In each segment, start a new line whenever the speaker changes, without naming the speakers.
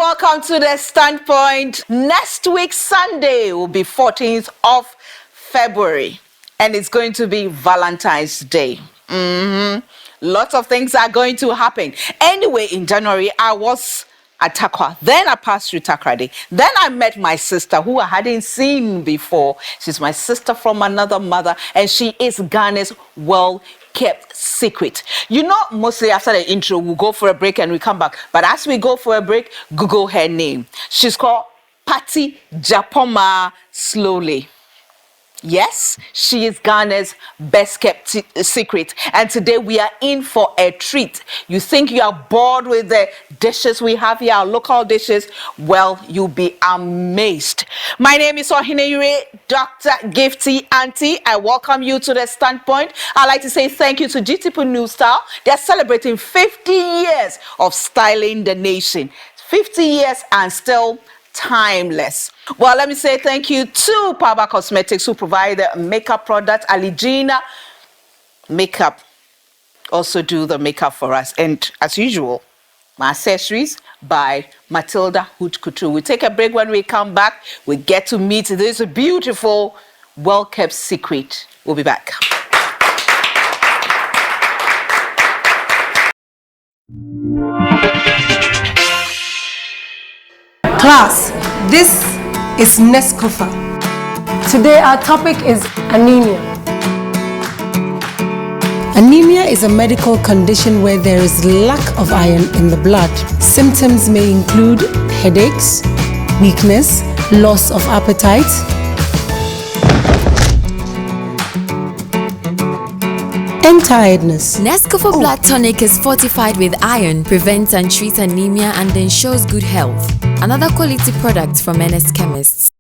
welcome to the Standpoint. Next week, Sunday, will be 14th of February, and it's going to be Valentine's Day. Lots of things are going to happen. Anyway, in January, I was at Takwa. Then I passed through Takrady. Then I met my sister, who I hadn't seen before. She's my sister from another mother, and she is Ghana's well-kept secret. You know, mostly after the intro, we'll go for a break and we come back. But as we go for a break, Google her name. She's called Patti Sloley. Yes, she is Ghana's best kept secret. And today we are in for a treat. You think you are bored with the dishes we have here, our local dishes? Well, you'll be amazed. My name is Ohineyure, Dr. Gifty Auntie. I welcome you to the Standpoint. I'd like to say thank you to GTP New Style. They're celebrating 50 years of styling the nation. 50 years and still timeless. Well, let me say thank you to Power Cosmetics, who provide the makeup product. Aligina Makeup also do the makeup for us. And as usual, my accessories by Matilda Hood Couture. We take a break. When we come back, we get to meet this beautiful, well-kept secret. We'll be back.
Class, this is Nescofa. Today our topic is anemia. Anemia is a medical condition where there is lack of iron in the blood. Symptoms may include headaches, weakness, loss of appetite, and tiredness.
Nescofa Blood Tonic is fortified with iron, prevents and treats anemia, and ensures good health. Another quality product from NS Chemists.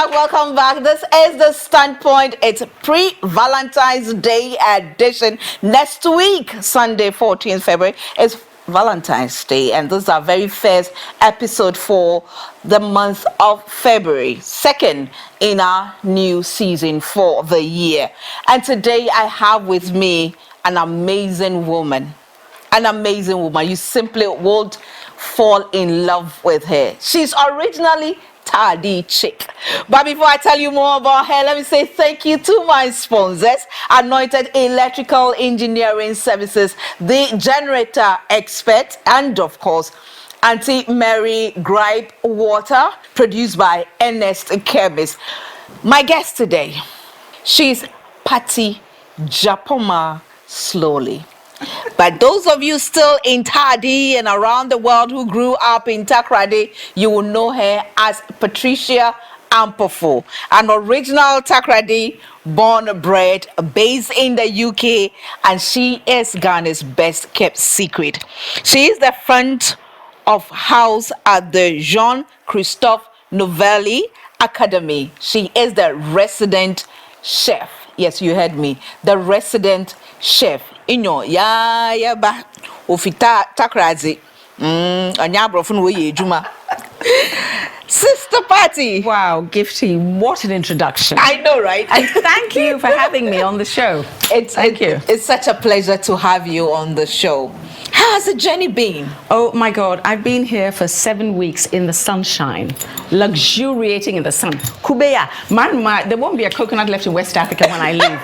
Welcome back. This is the Standpoint. It's pre-Valentine's Day edition. Next week, Sunday, 14th February, is Valentine's Day, and this is our very first episode for the month of February, second in our new season for the year. And today I have with me an amazing woman. You simply won't fall in love with her. She's originally Tardy chick. But before I tell you more about her, let me say thank you to my sponsors, Anointed Electrical Engineering Services, the generator expert, and of course, Auntie Mary Gripe Water, produced by NS Chemists. My guest today, she's Patti Sloley. But those of you still in Tardy and around the world who grew up in Takrady, you will know her as Patricia Ampofo, an original Takrady born bred based in the UK, and she is Ghana's best kept secret. She is the front of house at the Jean-Christophe Novelli Academy. She is the resident chef. Yes, you heard me. The resident chef. Inyo ya ba ofita Takrady. Anya brofun we ejuma. Sister Patti.
Wow, Gifty, what an introduction.
I know, right?
And thank you for having me on the show. Thank you.
It's such a pleasure to have you on the show. How has the journey been?
Oh my God, I've been here for 7 weeks in the sunshine, luxuriating in the sun. Kubeya, there won't be a coconut left in West Africa when I leave.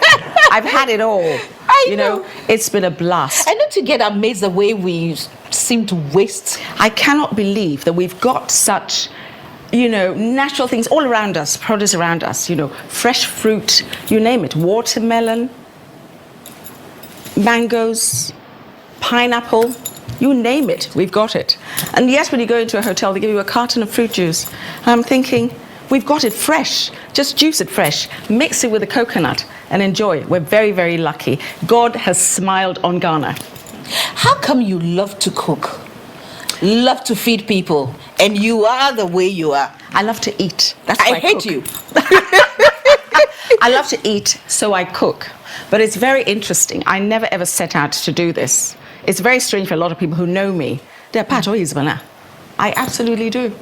I've had it all.
I know.
It's been a blast.
I don't you get amazed the way we seem to waste.
I cannot believe that we've got such, natural things all around us, produce around us, fresh fruit, you name it, watermelon, mangoes, pineapple, you name it, we've got it. And yes, when you go into a hotel, they give you a carton of fruit juice. And I'm thinking, we've got it fresh. Just juice it fresh, mix it with a coconut and enjoy it. We're very, very lucky. God has smiled on Ghana.
How come you love to cook, love to feed people, and you are the way you are?
I love to eat. That's why
I hate
cook.
you.
I love to eat, so I cook. But it's very interesting. I never ever set out to do this. It's very strange for a lot of people who know me. They're Pat, I absolutely do.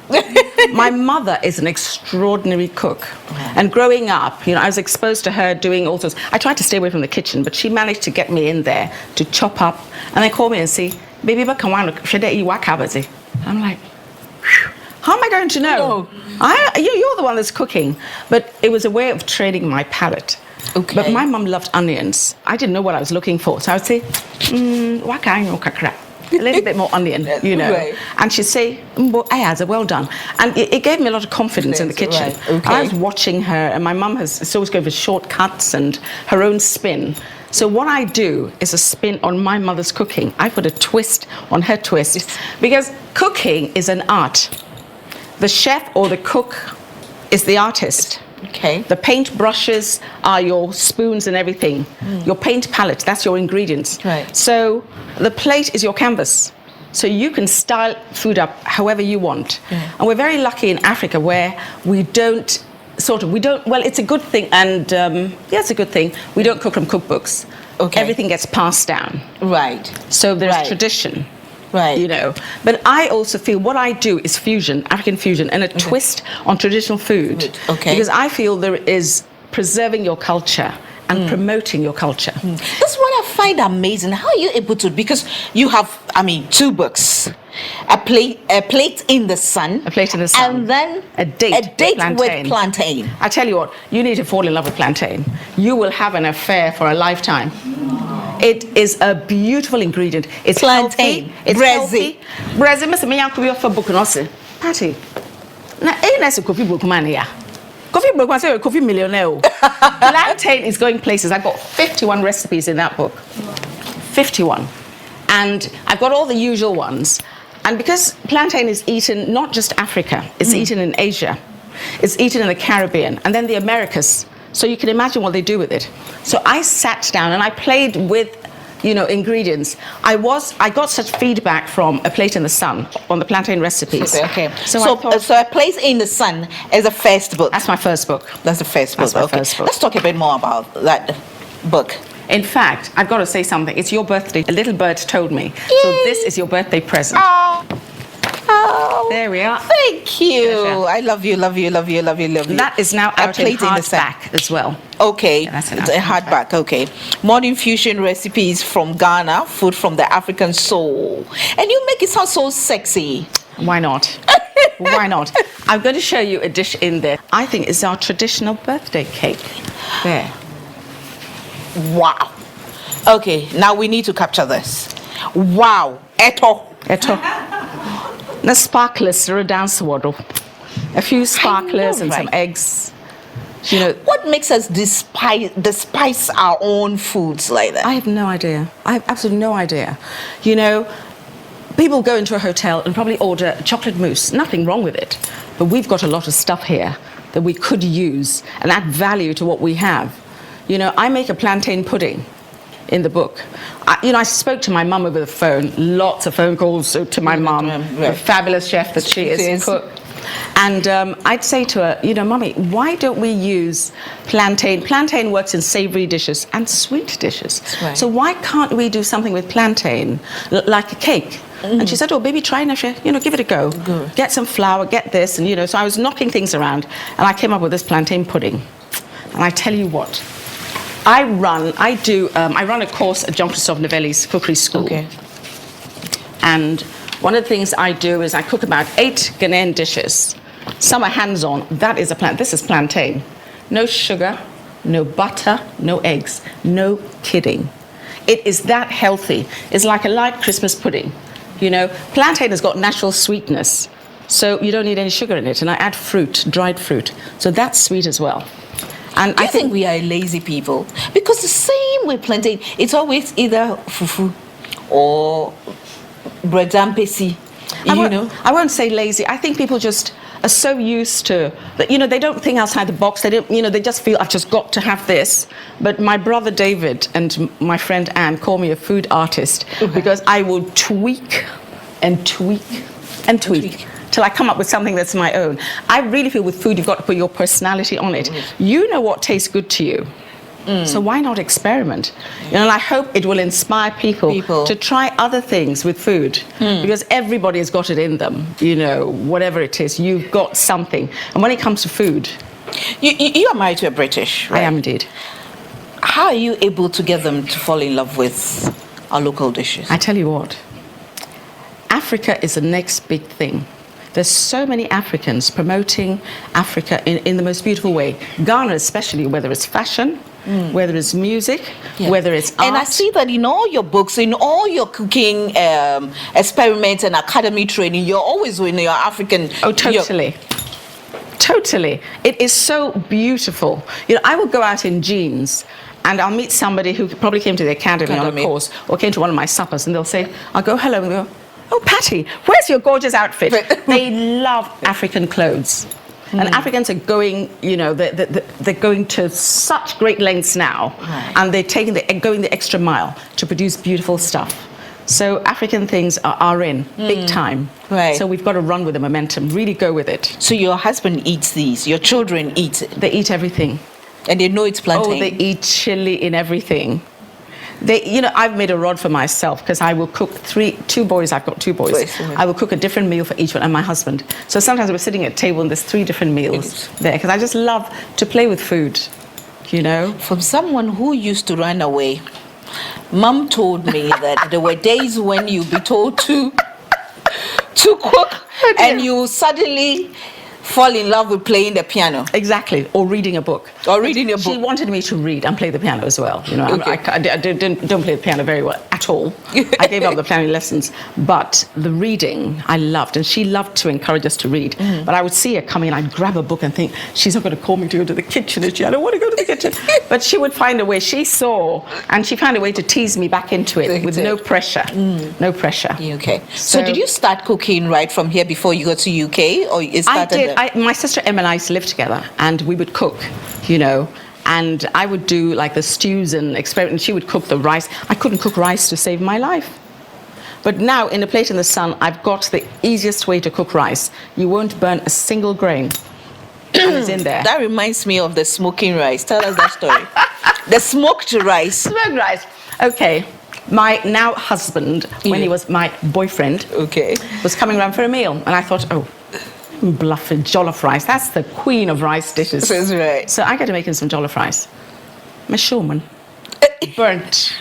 My mother is an extraordinary cook. And growing up, I was exposed to her doing all sorts. I tried to stay away from the kitchen, but she managed to get me in there to chop up. And they call me and say, baby, I'm like, how am I going to know? You're the one that's cooking. But it was a way of training my palate.
Okay.
But my mum loved onions. I didn't know what I was looking for. So I would say, a little bit more onion,
Right.
And she'd say, well done. And it gave me a lot of confidence in the kitchen.
Right. Okay.
I was watching her, and my mum is always going for shortcuts and her own spin. So what I do is a spin on my mother's cooking. I put a twist on her twist. Because cooking is an art. The chef or the cook is the artist.
Okay.
The paint brushes are your spoons and everything. Your paint palette, that's your ingredients.
Right.
So the plate is your canvas. So you can style food up however you want.
Yeah.
And we're very lucky in Africa where well, it's a good thing, and it's a good thing. We don't cook from cookbooks.
Okay.
Everything gets passed down.
Right.
So there's
Right.
tradition.
Right.
But I also feel what I do is fusion, African fusion, and a twist on traditional food.
Okay.
Because I feel there is preserving your culture and promoting your culture.
That's what I find amazing. How are you able to? Because you have, 2 books, a plate in the sun,
A Plate in the Sun,
and then
a date
with plantain.
I tell you what, you need to fall in love with plantain. You will have an affair for a lifetime. It is a beautiful ingredient. It's
Plantain.
healthy. It's
Brezi.
healthy. Brezi, Mr. Miyan could be off a book and also. Patty. Now, ain't a coffee book man here. Coffee book, I say coffee millionaire. Plantain is going places. I've got 51 recipes in that book. 51. And I've got all the usual ones. And because plantain is eaten not just Africa, it's eaten in Asia, it's eaten in the Caribbean, and then the Americas. So you can imagine what they do with it. So I sat down and I played with, ingredients. I got such feedback from A Plate in the Sun on the plantain recipes.
Okay.
So
A Place in the Sun is the first book.
that's my first book.
That's the first book.
That's my
Okay.
first book.
Let's talk a bit more about that book.
In fact, I've got to say something. It's your birthday. A little bird told me. So this is your birthday present.
Oh,
There we are.
thank you.
Pleasure.
I love you, love you, love you, love you, love you.
That is now
A
out in
Plate in the Sun.
hardback as well.
Okay,
Yeah, that's
it's
enough.
a hardback. Okay, modern fusion recipes from Ghana, food from the African soul, and you make it sound so sexy.
Why not? Why not? I'm going to show you a dish in there. I think it's our traditional birthday cake. There.
Wow. Okay, now we need to capture this. Wow, eto.
Eto. The sparklers are down swaddle. A few sparklers and some
right?
eggs.
What makes us despise our own foods like that?
I have no idea. I have absolutely no idea. People go into a hotel and probably order chocolate mousse. Nothing wrong with it. But we've got a lot of stuff here that we could use and add value to what we have. I make a plantain pudding in the book. I spoke to my mum over the phone, lots of phone calls to my mum,
Right.
the fabulous chef that she is. Cook. And I'd say to her, Mummy, why don't we use plantain? Plantain works in savory dishes and sweet dishes.
Right.
So why can't we do something with plantain, like a cake? And she said, oh, baby, try Nasha, give it a go.
Good.
Get some flour, get this. And, so I was knocking things around and I came up with this plantain pudding. And I tell you what, I run a course at Jean-Christophe Novelli's cookery school.
Okay.
And one of the things I do is I cook about 8 Ghanaian dishes. Some are hands-on. That is a plant. This is plantain. No sugar, no butter, no eggs. No kidding. It is that healthy. It's like a light Christmas pudding. You know, plantain has got natural sweetness, so you don't need any sugar in it. And I add fruit, dried fruit. So that's sweet as well. And
I think we are lazy people, because the same with plantain, it's always either fufu or bread and pesi.
I won't say lazy. I think people just are so used to that. You know, they don't think outside the box. They don't. You know, they just feel I've just got to have this. But my brother David and my friend Anne call me a food artist because I will tweak and tweak and tweak till I come up with something that's my own. I really feel with food, you've got to put your personality on it. You know what tastes good to you. So why not experiment? You know, and I hope it will inspire people to try other things with food, because everybody has got it in them. You know, whatever it is, you've got something. And when it comes to food,
you are married to a British, right?
I am indeed.
How are you able to get them to fall in love with our local dishes?
I tell you what, Africa is the next big thing. There's so many Africans promoting Africa in the most beautiful way. Ghana especially, whether it's fashion, whether it's music, whether it's art.
And I see that in all your books, in all your cooking experiments and academy training, you're always in your African...
Oh, totally. Totally. It is so beautiful. You know, I will go out in jeans and I'll meet somebody who probably came to the academy on a course or came to one of my suppers, and they'll say, I'll go, hello, and they'll go, oh, Patti, where's your gorgeous outfit? They love African clothes. And Africans are going, you know, they're going to such great lengths now, and they're going the extra mile to produce beautiful stuff. So African things are in big time.
Right.
So we've got to run with the momentum, really go with it.
So your husband eats these, your children eat it?
They eat everything.
And they know it's plantain?
Oh, they eat chili in everything. You know, I've made a rod for myself because I will cook two boys. I've got 2 boys. I will cook a different meal for each one, and my husband. So sometimes we're sitting at a table and there's 3 different meals there, because I just love to play with food, you know.
From someone who used to run away, Mum told me that there were days when you'd be told to cook, and you suddenly fall in love with playing the piano.
Exactly, or reading a book. She wanted me to read and play the piano as well. You know, I don't play the piano very well at all. I gave up the piano lessons, but the reading I loved, and she loved to encourage us to read. But I would see her coming, and I'd grab a book and think, she's not going to call me to go to the kitchen, is she? I don't want to go to the kitchen. But she would find a way. She saw, and she found a way to tease me back into it with no pressure. No pressure.
Okay. So did you start cooking right from here before you got to UK, or it started?
My sister Emma and I used to live together, and we would cook, you know, and I would do like the stews and experiment, and she would cook the rice. I couldn't cook rice to save my life. But now, in a plate in the sun, I've got the easiest way to cook rice. You won't burn a single grain. And it's in there.
That reminds me of the smoking rice. Tell us that story. The smoked rice.
Smoked rice. Okay. My now husband, when he was my boyfriend, was coming around for a meal, and I thought, oh, bluffing jollof rice. That's the queen of rice dishes.
That's right.
So I got to make him some jollof rice. My showman. Burnt.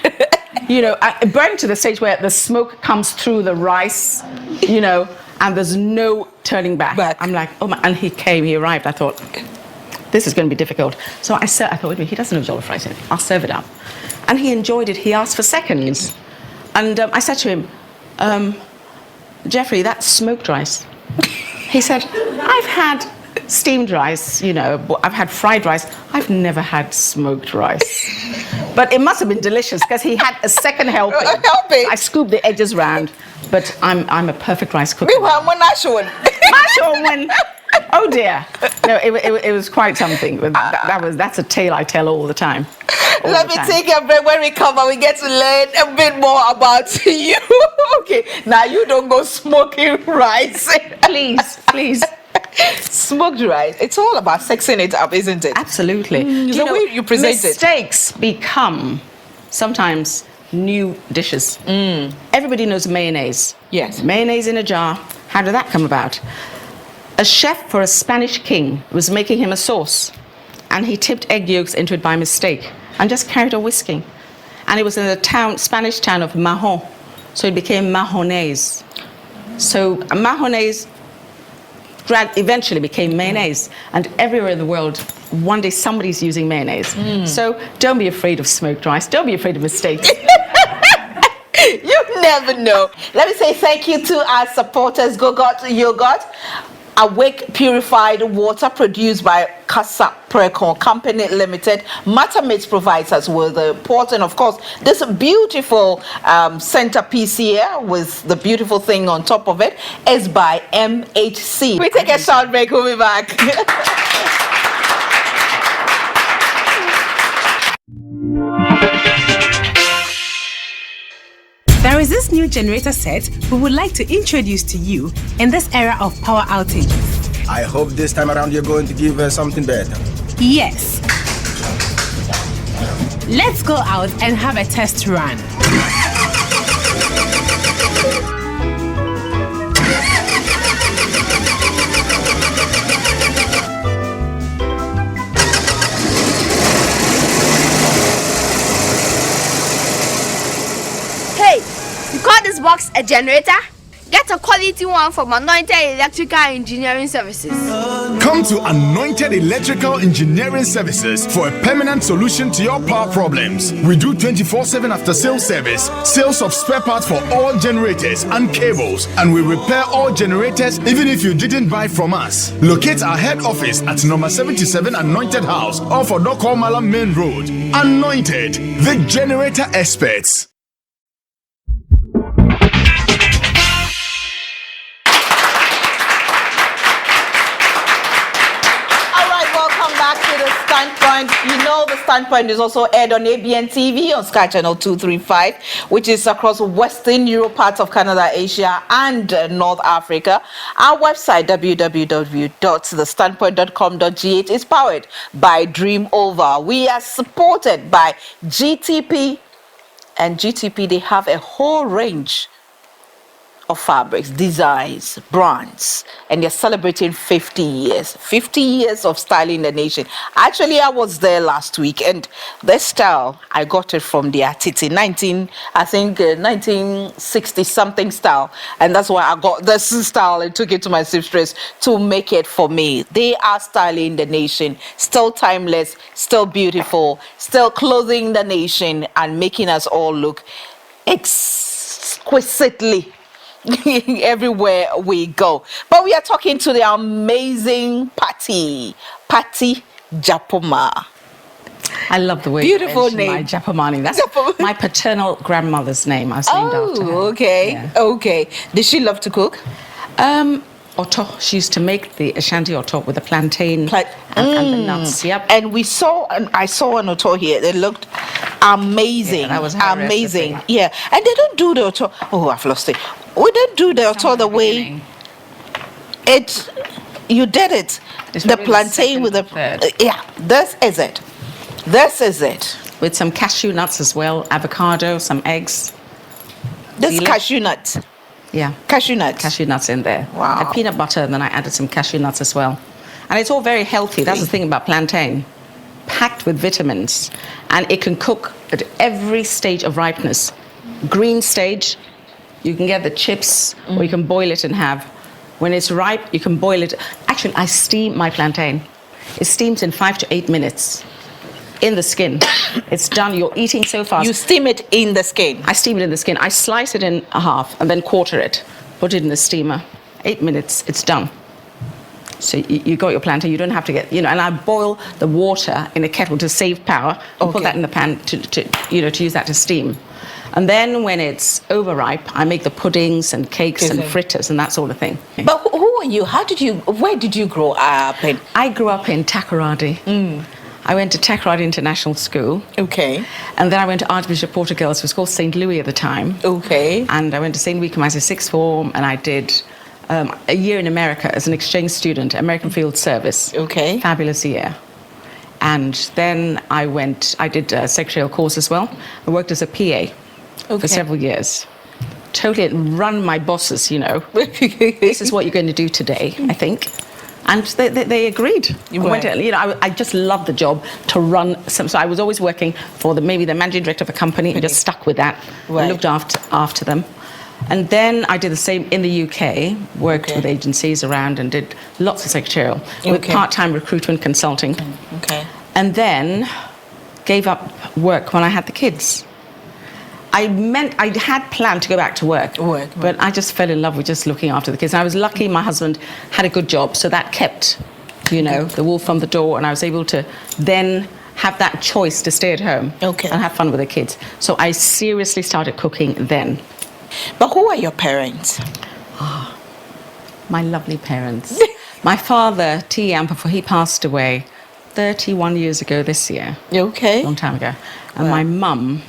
You know, burnt to the stage where the smoke comes through the rice, you know, and there's no turning back. I'm like, oh my, and he arrived. I thought, this is going to be difficult. So I thought, wait a minute, he doesn't know jollof rice. I'll serve it up. And he enjoyed it. He asked for seconds. And I said to him, Jeffrey, that's smoked rice. He said, I've had steamed rice, you know, I've had fried rice. I've never had smoked rice. But it must have been delicious because he had a second helping. I scooped the edges round, but I'm a perfect rice cooker. Oh dear. No, it was quite something. That's a tale I tell all the time.
Let me take a break. When we come back, we get to learn a bit more about you. Okay, now you don't go smoking rice.
Please.
Smoked rice. It's all about sexing it up, isn't it?
Absolutely.
The way you present it.
Mistakes become sometimes new dishes. Everybody knows mayonnaise.
Yes.
Mayonnaise in a jar. How did that come about? A chef for a Spanish king was making him a sauce, and he tipped egg yolks into it by mistake and just carried on whisking. And it was in the Spanish town of Mahon, So it became mayonnaise. So mayonnaise eventually became mayonnaise. And everywhere in the world, one day somebody's using mayonnaise. So don't be afraid of smoked rice. Don't be afraid of mistakes.
You never know. Let me say thank you to our supporters, Gogot Yogurt, Awake Purified Water produced by Casa Precon Company Limited. Matamits provides us with the port, and of course, this beautiful centerpiece here with the beautiful thing on top of it is by MHC. We take a short break, we'll be back.
There is this new generator set we would like to introduce to you in this era of power outages.
I hope this time around you're going to give us something better.
Yes. Let's go out and have a test run.
Call this box a generator? Get a quality one from Untitled Electrical Engineering Services.
Come to Anointed Electrical Engineering Services for a permanent solution to your power problems. We do 24/7 after sales service, sales of spare parts for all generators and cables, and we repair all generators even if you didn't buy from us. Locate our head office at number 77 Anointed House off of Dokomala Main Road. Anointed, the generator experts.
You know the Standpoint is also aired on ABN TV on Sky Channel 235, which is across Western Europe, parts of Canada, Asia, and North Africa. Our website, www.thestandpoint.com.gh, is powered by Dream Over. We are supported by GTP, and GTP, they have a whole range of fabrics, designs, brands, and they're celebrating 50 years. 50 years of styling the nation. Actually, I was there last week, and this style, I got it from the Atiti, 1960-something style. And that's why I got this style and took it to my seamstress to make it for me. They are styling the nation, still timeless, still beautiful, still clothing the nation and making us all look exquisitely everywhere we go. But we are talking to the amazing Patti Japoma.
I love the way
beautiful
you
name.
My Japomani. That's my paternal grandmother's name. I was named after her.
Okay.
Yeah.
Okay. Did she love to cook?
Oto. She used to make the Ashanti oto with the plantain and the nuts. Yep.
And we saw, and I saw an oto here. It looked amazing.
Yeah, that was her
amazing.
recipe.
Yeah. And they don't do the oto. Oh, I've lost it. We don't do the oto the way you did it.
It's
The
probably
plantain with the
third.
yeah. This is it. This is it.
With some cashew nuts as well, avocado, some eggs.
This
Delish.
cashew nut.
Yeah.
Cashew nuts.
Cashew nuts in there.
Wow.
And peanut butter, and then I added some cashew nuts as well. And it's all very healthy. That's the thing about plantain. Packed with vitamins. And it can cook at every stage of ripeness. Green stage, you can get the chips, or you can boil it and have. When it's ripe, you can boil it. Actually, I steam my plantain. It steams in 5 to 8 minutes in the skin. It's done. You're eating so fast.
You steam it in the skin.
I steam it in the skin. I slice it in half and then quarter it. Put it in the steamer. 8 minutes, it's done. So you got your plantain. You don't have to get, and I boil the water in a kettle to save power. And put that in the pan to use that to steam. And then when it's overripe, I make the puddings and cakes and fritters and that sort of thing.
But who are you? Where did you grow up in?
I grew up in Takoradi. I went to Takoradi International School.
Okay.
And then I went to Archbishop Portugal's. It was called St. Louis at the time.
Okay.
And I went to St. Weekham as a sixth form, and I did a year in America as an exchange student, American Field Service.
Okay.
Fabulous year. And then I did a secretarial course as well. I worked as a PA for several years. Totally run my bosses, This is what you're going to do today, I think. And they agreed. I just loved the job to run some. So I was always working for maybe the managing director of a company and just stuck with that.
Right.
I looked after them. And then I did the same in the UK, worked with agencies around and did lots of secretarial with part-time recruitment consulting.
Okay.
And then gave up work when I had the kids. I had planned to go back to work, but I just fell in love with just looking after the kids. And I was lucky my husband had a good job, so that kept, the wool from the door, and I was able to then have that choice to stay at home and have fun with the kids. So I seriously started cooking then.
But who are your parents?
My lovely parents. My father, T. Ampafor, he passed away 31 years ago this year.
Okay.
Long time ago. And my mum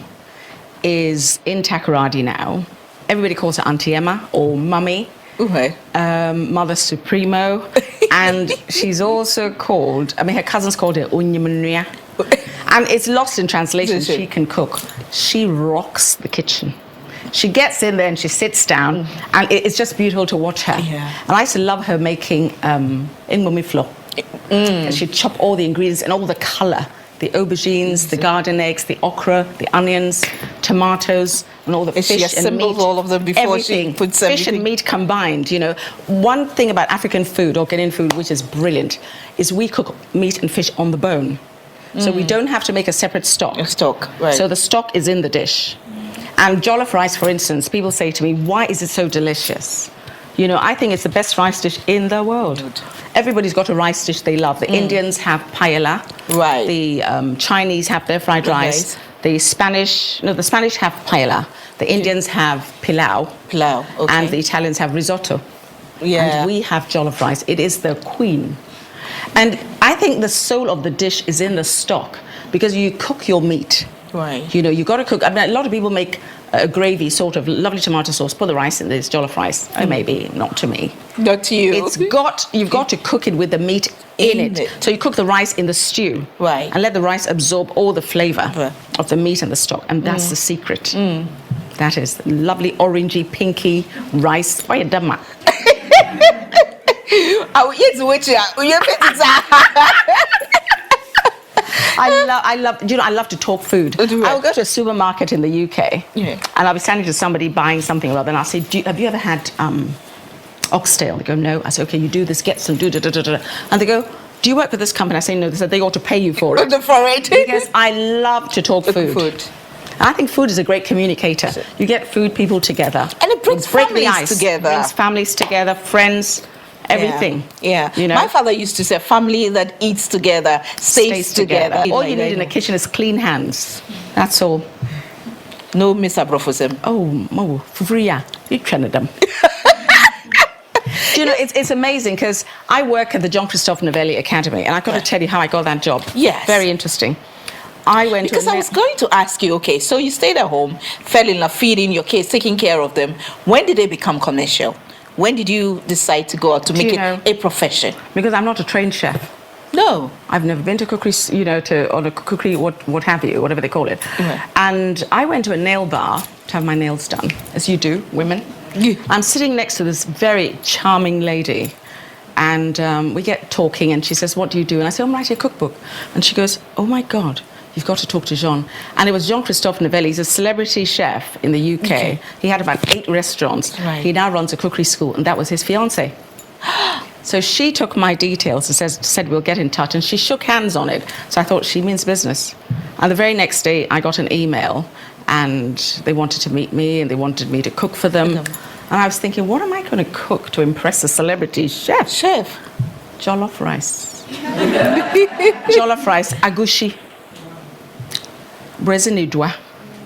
is in Takoradi now. Everybody calls her Auntie Emma or Mummy. Mother Supremo. And she's also called, her cousins called her Unyimanuya. And it's lost in translation. She can cook. She rocks the kitchen. She gets in there and she sits down, and it's just beautiful to watch her. And I used to love her making ingmumi flour. She'd chop all the ingredients and all the colour. The aubergines, the garden eggs, the okra, the onions, tomatoes, and all the fish
she
and meat.
all of them before
everything.
She puts
fish
everything.
and meat combined, One thing about African food or Ghanaian food, which is brilliant, is we cook meat and fish on the bone. So we don't have to make a separate stock.
Right.
So the stock is in the dish. And jollof rice, for instance, people say to me, why is it so delicious? I think it's the best rice dish in the world. Everybody's got a rice dish they love. The Indians have paella.
Right.
The Chinese have their fried rice. The Spanish have paella. The Indians have pilau. And the Italians have risotto. And we have jollof rice. It is the queen. And I think the soul of the dish is in the stock, because you cook your meat.
Right.
You got to cook. A lot of people make a gravy, sort of lovely tomato sauce, put the rice in this jollof rice. Oh, maybe not to me.
Not to you.
You've got to cook it with the meat in it. So you cook the rice in the stew.
Right.
And let the rice absorb all the flavour of the meat and the stock. And that's the secret. That is lovely orangey, pinky rice. I love to talk food. I will go to a supermarket in the UK, and I'll be standing to somebody buying something or other, and I'll say, have you ever had oxtail? They go, no. I say, okay, you do this, get some, and they go, do you work with this company? I say, no. They said they ought to pay you for it. Because I love to talk food. And I think food is a great communicator. You get food people together.
And it brings families together.
It brings families together, friends, everything.
My father used to say, family that eats together stays together.
All you need in a kitchen is clean hands. That's all.
No misabrofism.
Oh, Fria, you trained them. It's amazing, because I work at the John Christophe Novelli Academy, and I've got to tell you how I got that job.
Yes.
Very interesting.
I was going to ask you, okay, so you stayed at home, fell in love, feeding your kids, taking care of them. When did they become commercial? When did you decide to go out to make it a profession?
Because I'm not a trained chef.
No.
I've never been to cookery, on a cookery, what have you, whatever they call it. And I went to a nail bar to have my nails done, as you do, women. I'm sitting next to this very charming lady, and we get talking, and she says, what do you do? And I say, I'm writing a cookbook. And she goes, oh my God, you've got to talk to Jean. And it was Jean Christophe Novelli. He's a celebrity chef in the UK. He had about 8 restaurants. He now runs a cookery school, and that was his fiancée. So she took my details and said we'll get in touch, and she shook hands on it. So I thought, she means business. And the very next day, I got an email, and they wanted to meet me, and they wanted me to cook for them. And I was thinking, what am I going to cook to impress a celebrity chef? Jollof rice. Jollof rice, agushi. Brezinidwa,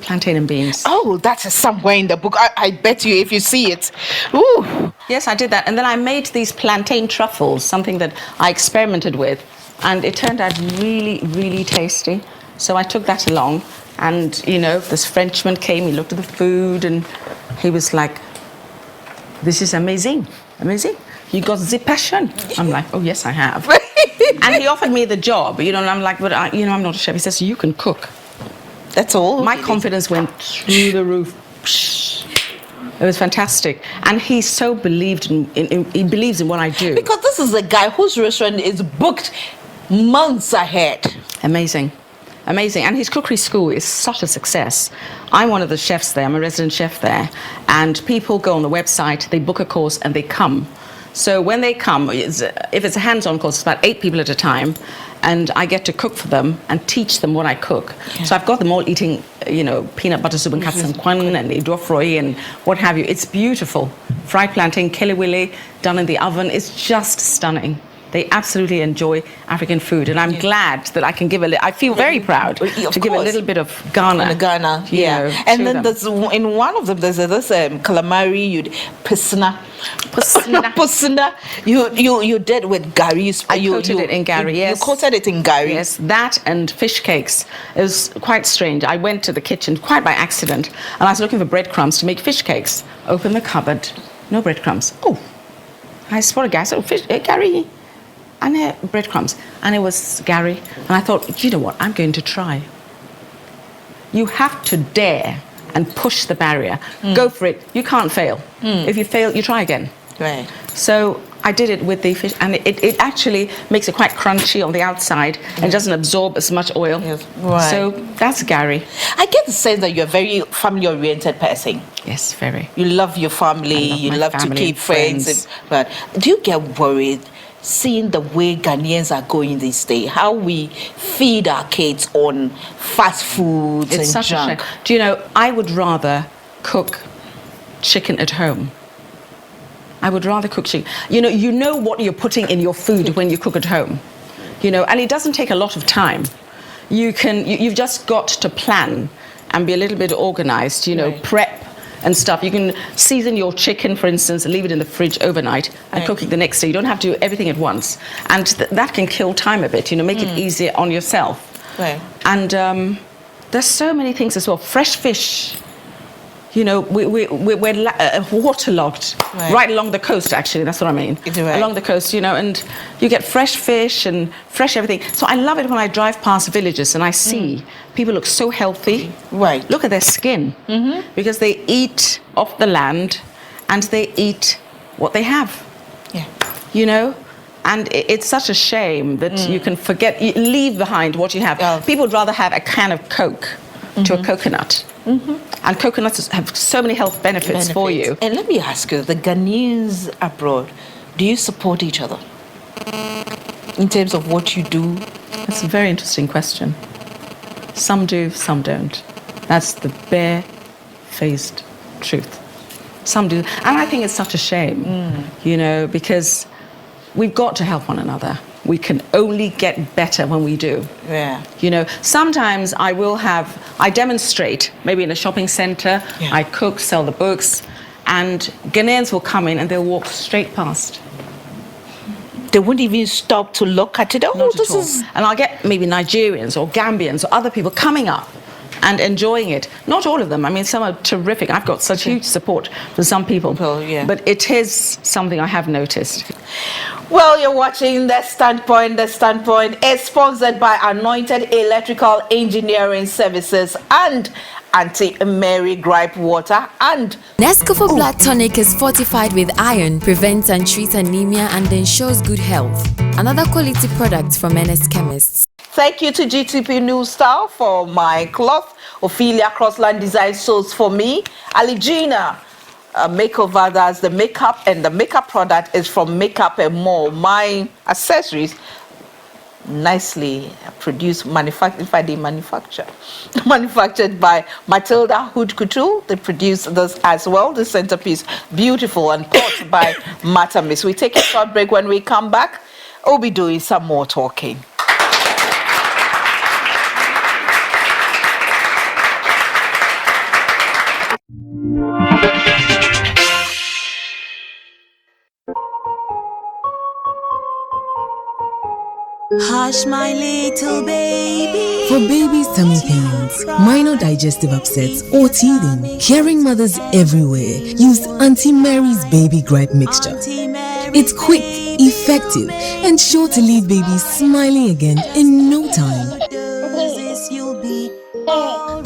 plantain and beans.
Oh, that is somewhere in the book. I bet you if you see it. Ooh.
Yes, I did that. And then I made these plantain truffles, something that I experimented with. And it turned out really, really tasty. So I took that along. And, this Frenchman came, he looked at the food, and he was like, this is amazing. Amazing. You got the passion. I'm like, oh, yes, I have. And he offered me the job, and I'm like, but I'm not a chef. He says, you can cook.
That's all.
My confidence went through the roof. It was fantastic. And he so believed he believes in what I do.
Because this is a guy whose restaurant is booked months ahead.
Amazing. amazing. And his cookery school is such a success. I'm one of the chefs there. I'm a resident chef there. And people go on the website, they book a course, and they come. So when they come, if it's a hands-on course, it's about 8 people at a time, and I get to cook for them and teach them what I cook. Yeah. So I've got them all eating, peanut butter soup and katsankwan and idofroi and what have you. It's beautiful. Fried plantain, kelewele, done in the oven. It's just stunning. They absolutely enjoy African food, and I'm glad that I can give I feel very proud to give a little bit of Ghana.
And then there's, in one of them, there's this calamari, pisna. You did with gari.
I coated it in gari, yes.
You coated it in gari.
Yes, that and fish cakes. It was quite strange. I went to the kitchen quite by accident, and I was looking for breadcrumbs to make fish cakes. Open the cupboard, no breadcrumbs. Oh, I spotted gas. Oh, gari. And breadcrumbs, and it was Gary, and I thought, you know what, I'm going to try. You have to dare and push the barrier. Go for it. You can't fail. If you fail, you try again.
Right.
So I did it with the fish, and it actually makes it quite crunchy on the outside and doesn't absorb as much oil.
Yes. Right.
So that's Gary.
I get the sense that you're a very family-oriented person.
Yes, very.
You love your family. You love to keep friends. But do you get worried seeing the way Ghanaians are going these days, how we feed our kids on fast foods and
such
junk?
A shame. Do you know, I would rather cook chicken at home. I would rather cook chicken. You know what you're putting in your food when you cook at home. And it doesn't take a lot of time. You've just got to plan and be a little bit organized, right. Prep and stuff. You can season your chicken, for instance, and leave it in the fridge overnight and cook it the next day. You don't have to do everything at once. And that can kill time a bit, make it easier on yourself.
Right.
And there's so many things as well. Fresh fish. We're waterlogged right along the coast, actually, that's what I mean.
Right.
Along the coast, and you get fresh fish and fresh everything. So I love it when I drive past villages and I see people look so healthy.
Right.
Look at their skin. Because they eat off the land and they eat what they have.
Yeah.
And it's such a shame that you can leave behind what you have.
Yeah.
People would rather have a can of Coke to a coconut. And coconuts have so many health benefits for you.
And let me ask you, the Ghanaians abroad, do you support each other in terms of what you do?
That's a very interesting question. Some do, some don't. That's the bare-faced truth. Some do. And I think it's such a shame, because we've got to help one another. We can only get better when we do.
Yeah.
Sometimes I demonstrate, maybe in a shopping center, I cook, sell the books, and Ghanaians will come in and they'll walk straight past.
They wouldn't even stop to look at it.
And I'll get maybe Nigerians or Gambians or other people coming up and enjoying it. Not all of them. I mean, some are terrific. I've got such huge support for some people. But it is something I have noticed.
Well, you're watching The Standpoint. The Standpoint is sponsored by Anointed Electrical Engineering Services and Auntie Mary Gripe Water and
Nescafe Blood Tonic is fortified with iron, prevents and treats anemia, and ensures good health. Another quality product from NS Chemists.
Thank you to GTP New Style for my cloth. Ophelia Crossland Design Sews for me. Aligina Makeover, that's the makeup, and the makeup product is from Makeup and More. My accessories, nicely produced, manufactured by Matilda Hood Couture. They produce this as well, the centerpiece, beautiful, and pot by Matamis. We take a short break. When we come back, we'll be doing some more talking.
Hush, my little baby.
For babies' tummy pains, minor digestive upsets, or teething, caring mothers everywhere use Auntie Mary's Baby Gripe Mixture. It's quick, effective, and sure to leave babies smiling again in no time.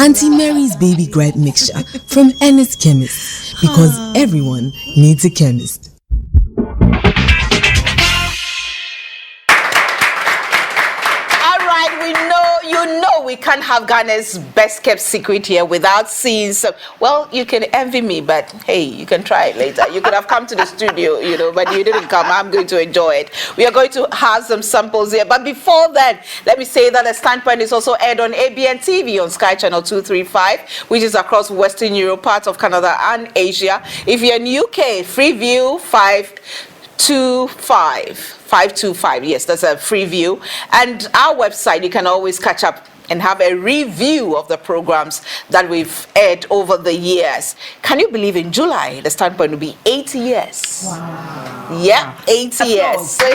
Auntie Mary's Baby Gripe Mixture from NS Chemists, because everyone needs a chemist.
we can't have Ghana's best kept secret here without seeing some. Well, you can envy me, but hey, you can try it later. You could have come to the studio, you know, but you didn't come. I'm going to enjoy it. We are going to have some samples here. But before then, let me say that the Standpoint is also aired on ABN TV on Sky Channel 235, which is across Western Europe, parts of Canada and Asia. If you're in UK, Freeview 525. Yes, that's a free view. And our website, you can always catch up and have a review of the programs that we've aired over the years. Can you believe in July, the Standpoint will be 80 years?
Wow.
Yeah, 80 years.
That's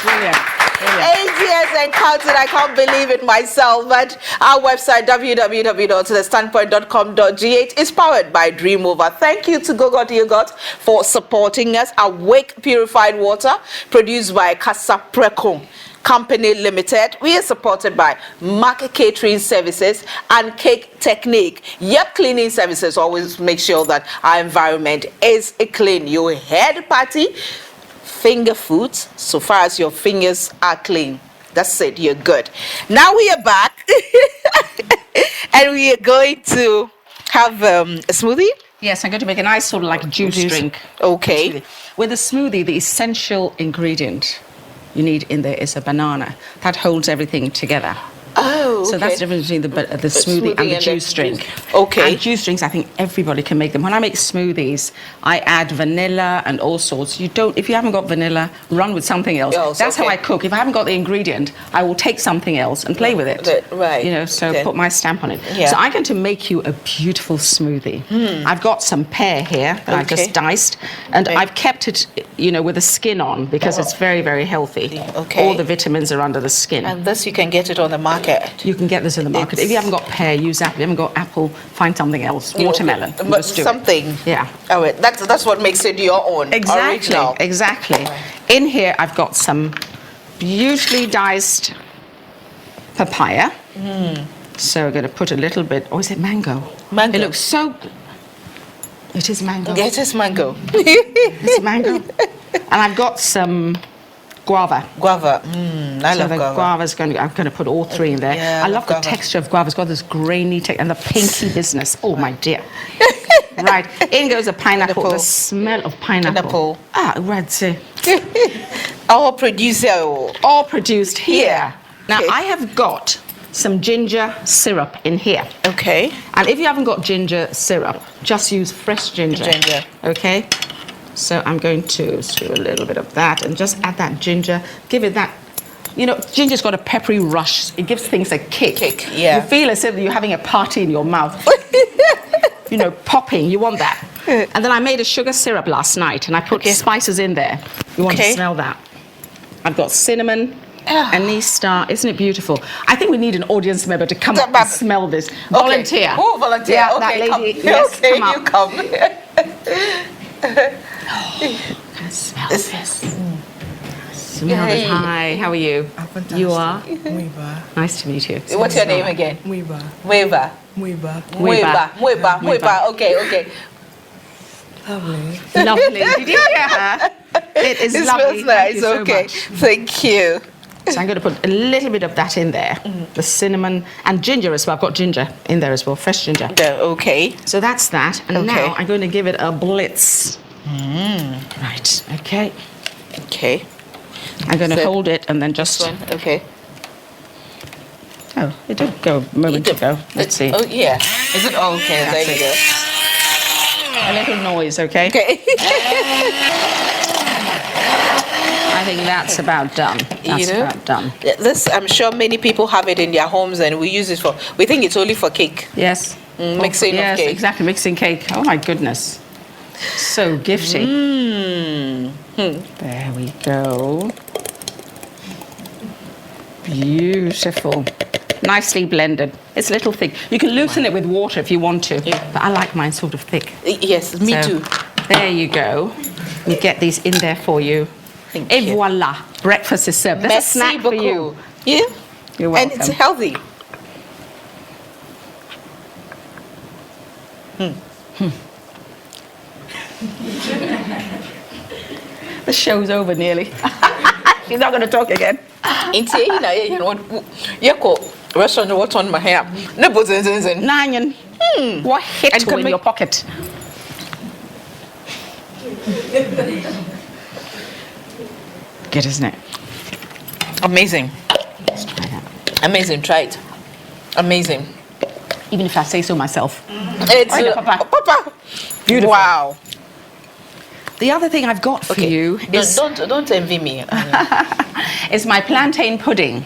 brilliant.
8 years and counting. I can't believe it myself. But our website, www.thestandpoint.com.gh, is powered by Dreamover. Thank you to Gogot Yogurt for supporting us. Awake Purified Water, produced by Casa Precom Company Limited. We are supported by Market Catering Services and Cake Technique. Yep, cleaning services always make sure that our environment is clean. You heard, Patti? Finger foods, so far as your fingers are clean. That's it, you're good. Now we are back and we are going to have a smoothie.
Yes, I'm going to make a nice sort of like juice drink.
Okay.
With a smoothie, the essential ingredient you need in there is a banana. That holds everything together.
Oh, okay.
So that's the difference between the smoothie and the juice drink.
Okay.
And juice drinks, I think everybody can make them. When I make smoothies, I add vanilla and all sorts. You don't, if you haven't got vanilla, run with something else. That's how I cook. If I haven't got the ingredient, I will take something else and play with it.
Right.
You know, so put my stamp on it.
Yeah.
So I'm going to make you a beautiful smoothie. I've got some pear here that I just diced, and I've kept it, you know, with the skin on because it's very, very healthy.
Okay.
All the vitamins are under the skin.
And this, you can get it on the market.
You can get this in the market. If you haven't got pear, use apple. If you haven't got apple, find something else. Watermelon.
But something.
Yeah.
Oh, wait, that's what makes it your own.
Exactly.
Original.
Exactly. In here, I've got some beautifully diced papaya. So we're going to put a little bit. Oh, is it mango?
Mango.
It looks so. It is mango.
Yeah, it is mango.
It's mango. And I've got some guava.
Guava. I love
the
guava.
Guava's I'm going to put all three in there.
Yeah,
I love the
guava.
texture of guava. It's got this grainy texture and the pinky business. Oh, my dear. Right. In goes a pineapple. The smell of pineapple. Red sea.
Our producer.
All produced here. Now,
Okay.
I have got some ginger syrup in here.
Okay.
And if you haven't got ginger syrup, just use fresh ginger.
Ginger.
Okay? So I'm going to do a little bit of that and just add that ginger. Give it that, you know, ginger's got a peppery rush. It gives things a kick.
Yeah.
You feel as if you're having a party in your mouth. You know, popping. You want that. And then I made a sugar syrup last night and I put spices in there. You want to smell that. I've got cinnamon, anise star. Isn't it beautiful? I think we need an audience member to come up and smell this. Volunteer.
Oh, volunteer.
Yeah,
Okay,
that lady.
come.
Yes,
Okay,
come
you come.
Can smell this. Smell this. Hi, how are you?
Fantastic.
You are?
Muiba.
Nice to meet you.
What's your name again?
Muiba.
Muiba.
Muiba.
Muiba. Okay.
Lovely.
Lovely. Did you hear her? It is
It
lovely.
smells nice.
Thank you so
Okay.
much.
Thank you.
So I'm going to put a little bit of that in there. The cinnamon and ginger as well. I've got ginger in there as well, fresh ginger.
Okay.
So that's that. And
Okay.
now I'm going to give it a blitz. Right. Okay.
Okay.
I'm going to
So-
hold it and then just.
This one. Okay.
Oh, it did go a moment ago. Let's see.
Oh, yeah. Is it? Oh, okay.
That's
There you go.
A little noise, okay?
Okay.
I think that's about done. That's about done.
This, I'm sure many people have it in their homes and we use it for, we think it's only for cake.
Yes.
Mixing of
yes,
cake.
exactly. Mixing cake. Oh, my goodness. So gifty. There we go. Beautiful. Nicely blended. It's a little thick. You can loosen it with water if you want to.
Yeah.
But I like mine sort of thick.
Yes, me
So,
too.
There you go. We get these in there for you.
Thank
Et
you.
voila. Breakfast is served. That's a
Merci
snack for
beaucoup.
you.
Yeah.
You're
And
welcome.
it's healthy.
The show's over nearly. She's not going to talk again.
Restaurant, what's on my hair?
Nine. What hit you in your pocket? Good, isn't it?
Amazing.
Let's try that.
Amazing. Try it. Amazing.
Even if I say so myself.
It's Papa.
Beautiful.
Wow.
The other thing I've got for you is
don't envy me.
is my plantain pudding.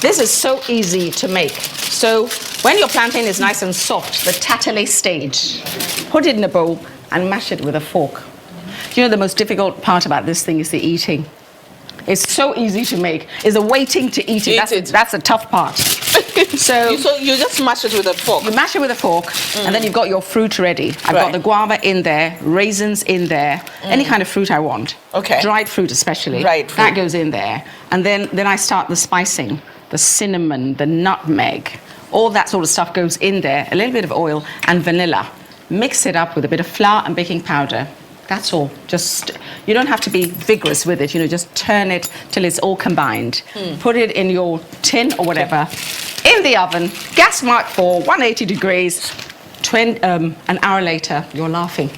This is so easy to make. So when your plantain is nice and soft, the tatale stage, put it in a bowl and mash it with a fork. Do you know the most difficult part about this thing is the eating? It's so easy to make. It's the waiting to eat it. That's the tough part. So
you just mash it with a fork.
You mash it with a fork, and then you've got your fruit ready. I've got the guava in there, raisins in there, any kind of fruit I want.
Okay.
Dried fruit especially.
Dried fruit.
That goes in there. And then I start the spicing, the cinnamon, the nutmeg, all that sort of stuff goes in there, a little bit of oil and vanilla. Mix it up with a bit of flour and baking powder. That's all. Just, you don't have to be vigorous with it, just turn it till it's all combined. Put it in your tin or whatever, in the oven, gas mark for 180 degrees, an hour later, you're laughing.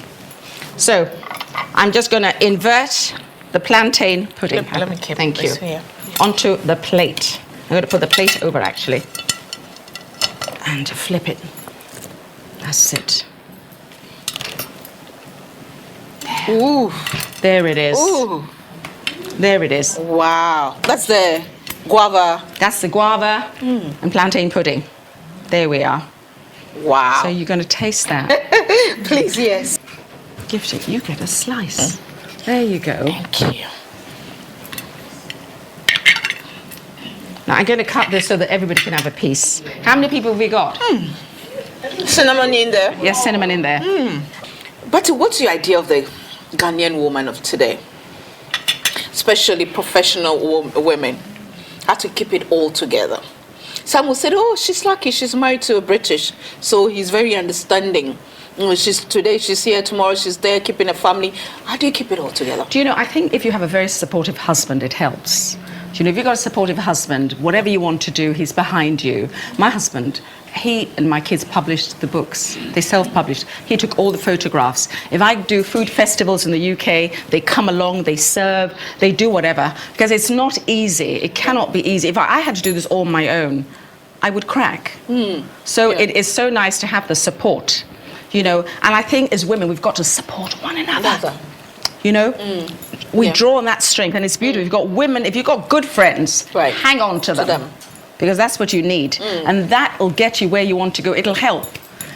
So, I'm just gonna invert the plantain pudding.
Let me keep
Thank you.
this here.
Onto the plate. I'm gonna put the plate over actually. And flip it. That's it.
Ooh.
There it is.
Ooh.
There it is.
Wow. That's the guava.
That's the guava and plantain pudding. There we are.
Wow.
So you're going to taste that.
Please, yes.
Gifty, you get a slice. There you go.
Thank you.
Now I'm going to cut this so that everybody can have a piece. How many people have we got?
Cinnamon in there.
Yes, cinnamon in there.
But what's your idea of the Ghanaian woman of today? Especially professional women. How to keep it all together. Some will say, oh, she's lucky, she's married to a British, so he's very understanding. Today she's here, tomorrow she's there, keeping a family. How do you keep it all together?
Do you know, I think if you have a very supportive husband, it helps. Do you know, if you've got a supportive husband, whatever you want to do, he's behind you. My husband, he and my kids published the books. They self-published. He took all the photographs. If I do food festivals in the UK, they come along, they serve, they do whatever. Because it's not easy. It cannot be easy. If I had to do this all on my own, I would crack. So it is so nice to have the support, and I think as women, we've got to support one another. We draw on that strength, and it's beautiful. You've got women, if you've got good friends, hang on to them. Because that's what you need. And that will get you where you want to go. It'll help.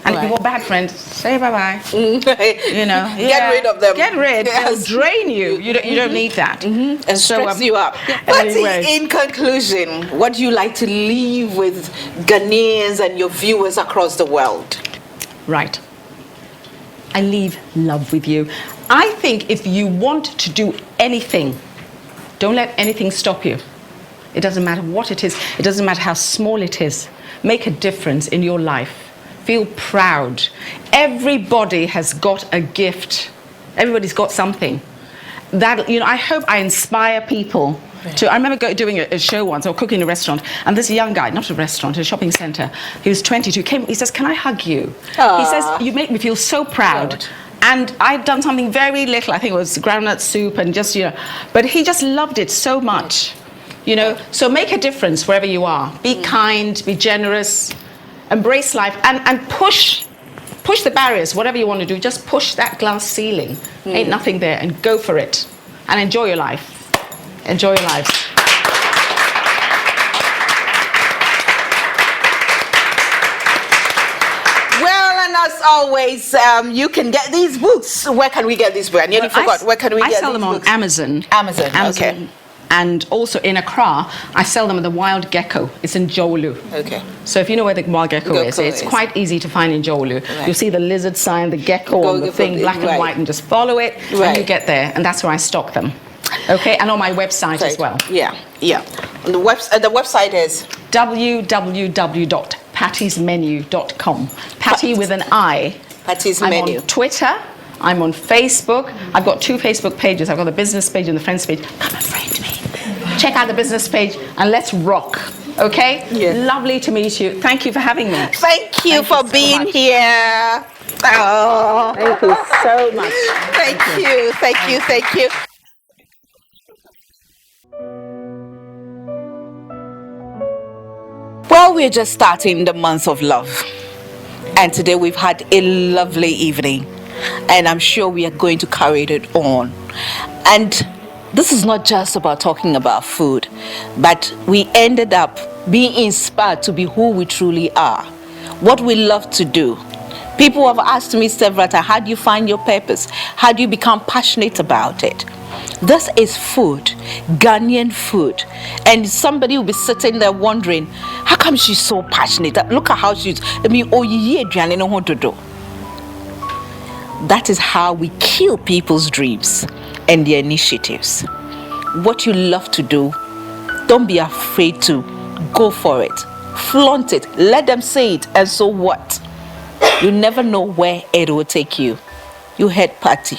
And if you've got bad friends, say bye-bye.
Get rid of them.
Get rid. Yes. It'll drain you. You don't need that.
And stress you up. But in conclusion, what do you like to leave with Ghanaians and your viewers across the world?
Right. I leave love with you. I think if you want to do anything, don't let anything stop you. It doesn't matter what it is. It doesn't matter how small it is. Make a difference in your life. Feel proud. Everybody has got a gift. Everybody's got something. That, I hope I inspire people to. I remember doing a show once, or cooking in a restaurant, and this young guy, not a restaurant, a shopping centre, he was 22, came, he says, "Can I hug you?" He says, "You make me feel so proud." And I'd done something very little, I think it was groundnut soup and just, but he just loved it so much. So make a difference wherever you are. Be kind, be generous, embrace life, and push the barriers, whatever you want to do. Just push that glass ceiling. Ain't nothing there, and go for it. And enjoy your life. Enjoy your lives.
Well, and as always, you can get these books. Where can we get these books? I nearly forgot. Where can we get these books?
I sell them on Amazon.
Amazon, okay.
And also in Accra, I sell them at the Wild Gecko. It's in Jowolu.
Okay.
So if you know where the Wild Gecko is, it's quite easy to find in Jowolu.
Right.
You'll see the lizard sign, the gecko on the thing, black and white, and just follow it, and you get there. And that's where I stock them. Okay, and on my website as well.
Yeah. And the website is
www.pattismenu.com. Patty with an I.
Patti's
I'm
Menu.
on Twitter. I'm on Facebook. I've got 2 Facebook pages. I've got the business page and the friends page. Come and friend me. check out the business page, and let's rock. Okay?
Yeah.
Lovely to meet you. Thank you for having me.
Thank you for
so
being
much.
here. Oh,
Thank you so much.
thank you. Well, we're just starting the month of love. And today we've had a lovely evening. And I'm sure we are going to carry it on. And this is not just about talking about food, but we ended up being inspired to be who we truly are, what we love to do. People have asked me several times, how do you find your purpose? How do you become passionate about it? This is food, Ghanaian food. And somebody will be sitting there wondering, how come she's so passionate? Look at how she's, That is how we kill people's dreams and their initiatives. What you love to do, don't be afraid to go for it. Flaunt it. Let them say it. And so what? You never know where it will take you. You heard Patti.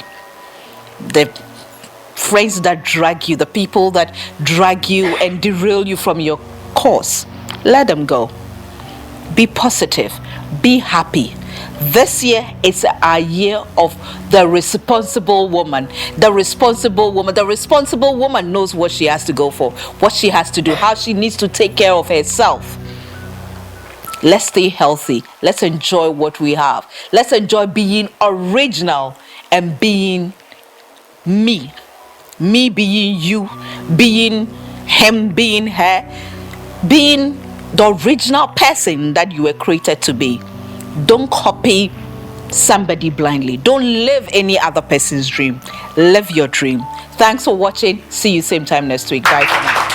The friends that drag you, the people that drag you and derail you from your course, let them go. Be positive. Be happy. This year is our year of the responsible woman. The responsible woman knows what she has to go for, what she has to do, how she needs to take care of herself. Let's stay healthy. Let's enjoy what we have. Let's enjoy being original and being me. Me being you, being him, being her, being the original person that you were created to be. Don't copy somebody blindly. Don't live any other person's dream. Live your dream. Thanks for watching. See you same time next week. Bye for now.